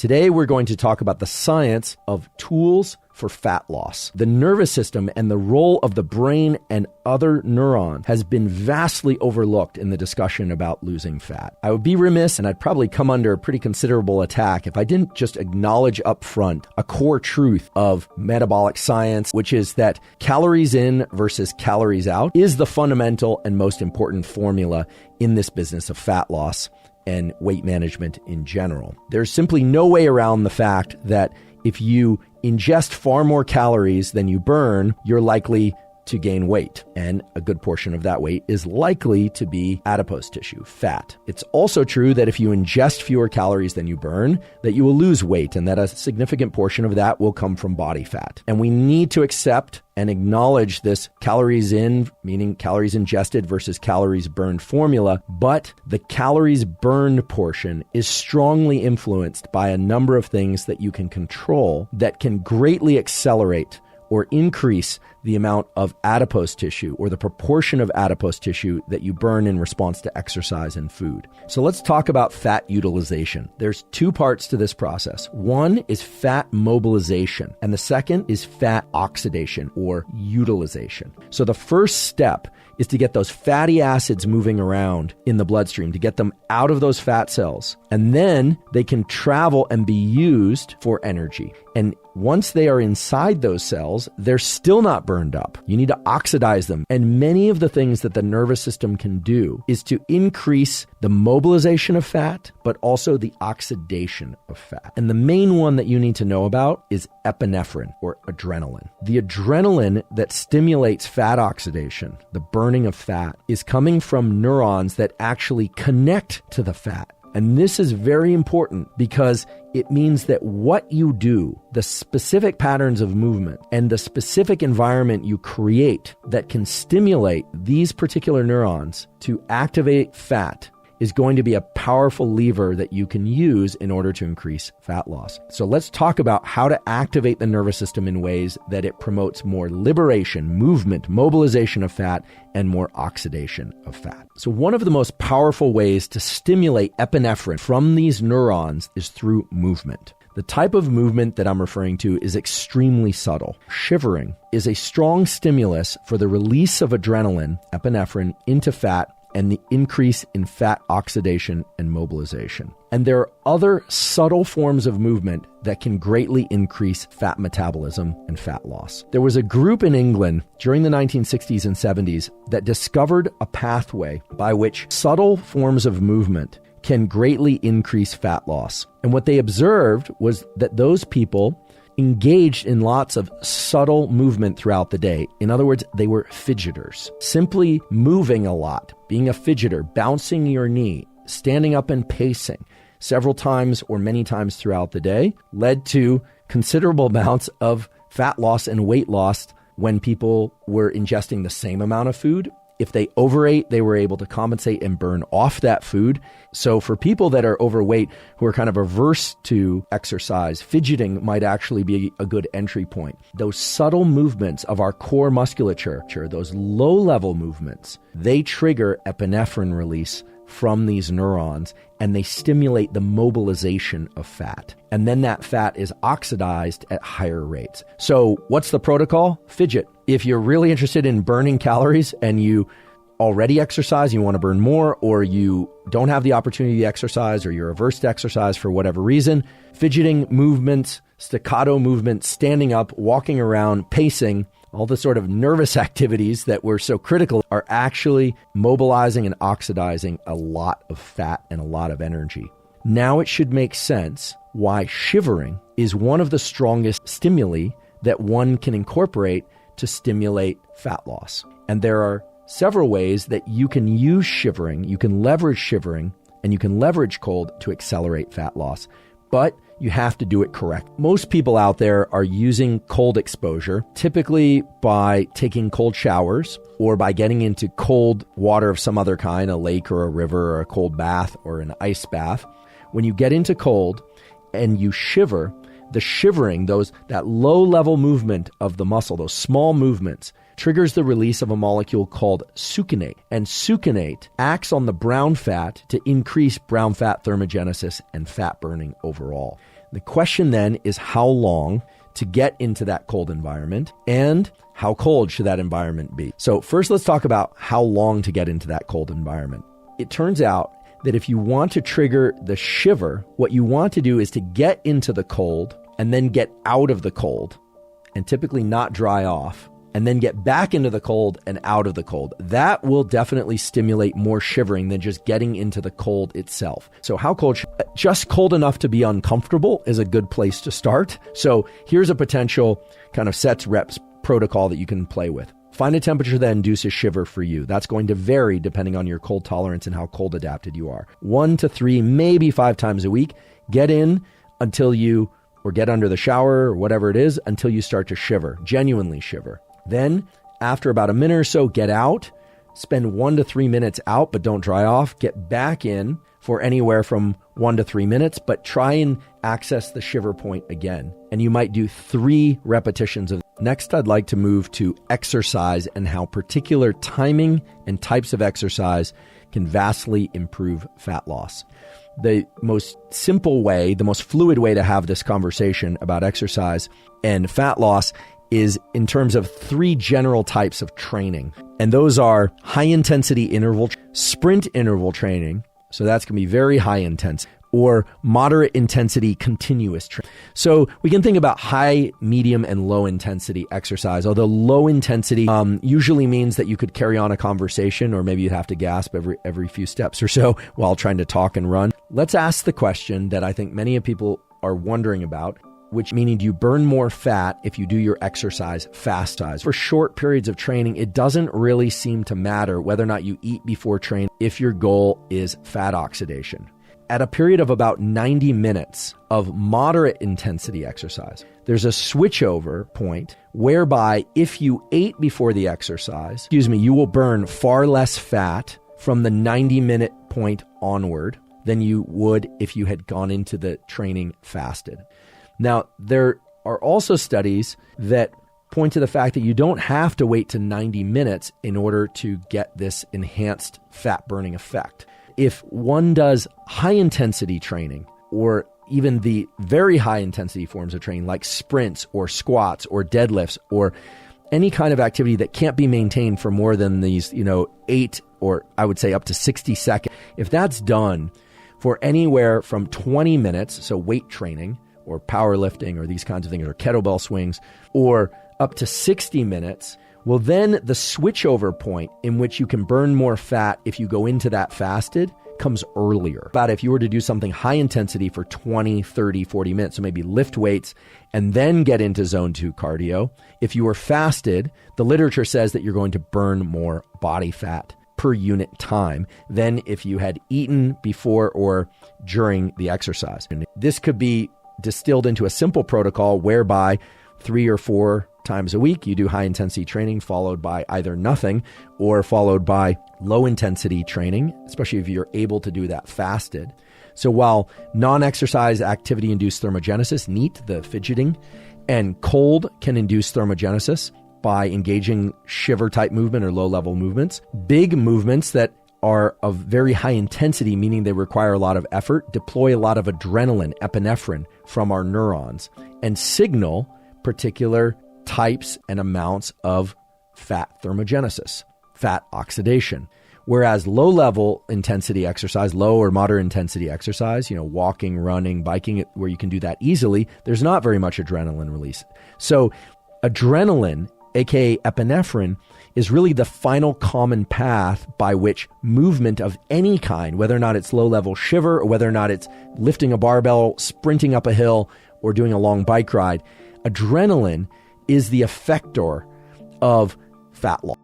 Today, we're going to talk about the science of tools for fat loss. The nervous system and the role of the brain and other neurons has been vastly overlooked in the discussion about losing fat. I would be remiss, and I'd probably come under a pretty considerable attack if I didn't just acknowledge up front a core truth of metabolic science, which is that calories in versus calories out is the fundamental and most important formula in this business of fat loss and weight management in general. There's simply no way around the fact that if you ingest far more calories than you burn, you're likely to gain weight. And a good portion of that weight is likely to be adipose tissue, fat. It's also true that if you ingest fewer calories than you burn, that you will lose weight and that a significant portion of that will come from body fat. And we need to accept and acknowledge this calories in, meaning calories ingested versus calories burned formula, but the calories burned portion is strongly influenced by a number of things that you can control that can greatly accelerate or increase the amount of adipose tissue or the proportion of adipose tissue that you burn in response to exercise and food. So let's talk about fat utilization. There's two parts to this process. One is fat mobilization, and the second is fat oxidation or utilization. So the first step is to get those fatty acids moving around in the bloodstream, to get them out of those fat cells, and then they can travel and be used for energy. And once they are inside those cells, they're still not burned up. You need to oxidize them. And many of the things that the nervous system can do is to increase the mobilization of fat, but also the oxidation of fat. And the main one that you need to know about is epinephrine or adrenaline. The adrenaline that stimulates fat oxidation, the burning of fat, is coming from neurons that actually connect to the fat. And this is very important because it means that what you do, the specific patterns of movement and the specific environment you create that can stimulate these particular neurons to activate fat is going to be a powerful lever that you can use in order to increase fat loss. So let's talk about how to activate the nervous system in ways that it promotes more liberation, movement, mobilization of fat, and more oxidation of fat. So one of the most powerful ways to stimulate epinephrine from these neurons is through movement. The type of movement that I'm referring to is extremely subtle. Shivering is a strong stimulus for the release of adrenaline, epinephrine, into fat and the increase in fat oxidation and mobilization. And there are other subtle forms of movement that can greatly increase fat metabolism and fat loss. There was a group in England during the 1960s and 70s that discovered a pathway by which subtle forms of movement can greatly increase fat loss. And what they observed was that those people engaged in lots of subtle movement throughout the day. In other words, they were fidgeters. Simply moving a lot, being a fidgeter, bouncing your knee, standing up and pacing several times or many times throughout the day led to considerable amounts of fat loss and weight loss when people were ingesting the same amount of food. If they overate, they were able to compensate and burn off that food. So for people that are overweight who are kind of averse to exercise, fidgeting might actually be a good entry point. Those subtle movements of our core musculature, those low-level movements, they trigger epinephrine release from these neurons, and they stimulate the mobilization of fat. And then that fat is oxidized at higher rates. So what's the protocol? Fidget. If you're really interested in burning calories and you already exercise, you want to burn more, or you don't have the opportunity to exercise, or you're averse to exercise for whatever reason, fidgeting movements, staccato movements, standing up, walking around, pacing, all the sort of nervous activities that were so critical are actually mobilizing and oxidizing a lot of fat and a lot of energy. Now it should make sense why shivering is one of the strongest stimuli that one can incorporate to stimulate fat loss. And there are several ways that you can use shivering, you can leverage shivering, and you can leverage cold to accelerate fat loss. But you have to do it correct. Most people out there are using cold exposure, typically by taking cold showers or by getting into cold water of some other kind, a lake or a river or a cold bath or an ice bath. When you get into cold and you shiver, the shivering, that low-level movement of the muscle, those small movements, triggers the release of a molecule called succinate. And succinate acts on the brown fat to increase brown fat thermogenesis and fat burning overall. The question then is how long to get into that cold environment, and how cold should that environment be? So first, let's talk about how long to get into that cold environment. It turns out that if you want to trigger the shiver, what you want to do is to get into the cold and then get out of the cold, and typically not dry off, and then get back into the cold and out of the cold. That will definitely stimulate more shivering than just getting into the cold itself. So how cold? Just cold enough to be uncomfortable is a good place to start. So here's a potential kind of sets reps protocol that you can play with. Find a temperature that induces shiver for you. That's going to vary depending on your cold tolerance and how cold adapted you are. 1 to 3, maybe 5 times a week. Get in until you, or get under the shower or whatever it is, until you start to shiver, genuinely shiver. Then, after about a minute or so, get out, spend 1 to 3 minutes out, but don't dry off. Get back in for anywhere from 1 to 3 minutes, but try and access the shiver point again. And you might do 3 repetitions of it. Next, I'd like to move to exercise and how particular timing and types of exercise can vastly improve fat loss. The most simple way, the most fluid way to have this conversation about exercise and fat loss is in terms of 3 general types of training. And those are high intensity interval, sprint interval training. So that's going to be very high intense, or moderate intensity continuous training. So we can think about high, medium, and low intensity exercise. Although low intensity usually means that you could carry on a conversation, or maybe you'd have to gasp every few steps or so while trying to talk and run. Let's ask the question that I think many people are wondering about, which meaning, do you burn more fat if you do your exercise fast size? For short periods of training, it doesn't really seem to matter whether or not you eat before training if your goal is fat oxidation. At a period of about 90 minutes of moderate intensity exercise, there's a switchover point whereby if you ate before the exercise, you will burn far less fat from the 90-minute point onward than you would if you had gone into the training fasted. Now, there are also studies that point to the fact that you don't have to wait to 90 minutes in order to get this enhanced fat burning effect. If one does high intensity training, or even the very high intensity forms of training like sprints or squats or deadlifts or any kind of activity that can't be maintained for more than these, 8 or I would say up to 60 seconds, if that's done for anywhere from 20 minutes, so weight training, or powerlifting, or these kinds of things, or kettlebell swings, or up to 60 minutes, well, then the switchover point in which you can burn more fat if you go into that fasted comes earlier. But if you were to do something high intensity for 20, 30, 40 minutes, so maybe lift weights and then get into zone 2 cardio, if you were fasted, the literature says that you're going to burn more body fat per unit time than if you had eaten before or during the exercise. And this could be distilled into a simple protocol whereby 3 or 4 times a week you do high intensity training, followed by either nothing or followed by low intensity training, especially if you're able to do that fasted. So while non-exercise activity induced thermogenesis, NEAT, the fidgeting, and cold can induce thermogenesis by engaging shiver type movement or low level movements, big movements that are of very high intensity, meaning they require a lot of effort, deploy a lot of adrenaline, epinephrine from our neurons, and signal particular types and amounts of fat thermogenesis, fat oxidation. Whereas low-level intensity exercise, low or moderate intensity exercise, walking, running, biking, where you can do that easily, there's not very much adrenaline release. So adrenaline, aka epinephrine, is really the final common path by which movement of any kind, whether or not it's low-level shiver or whether or not it's lifting a barbell, sprinting up a hill, or doing a long bike ride, adrenaline is the effector of fat loss.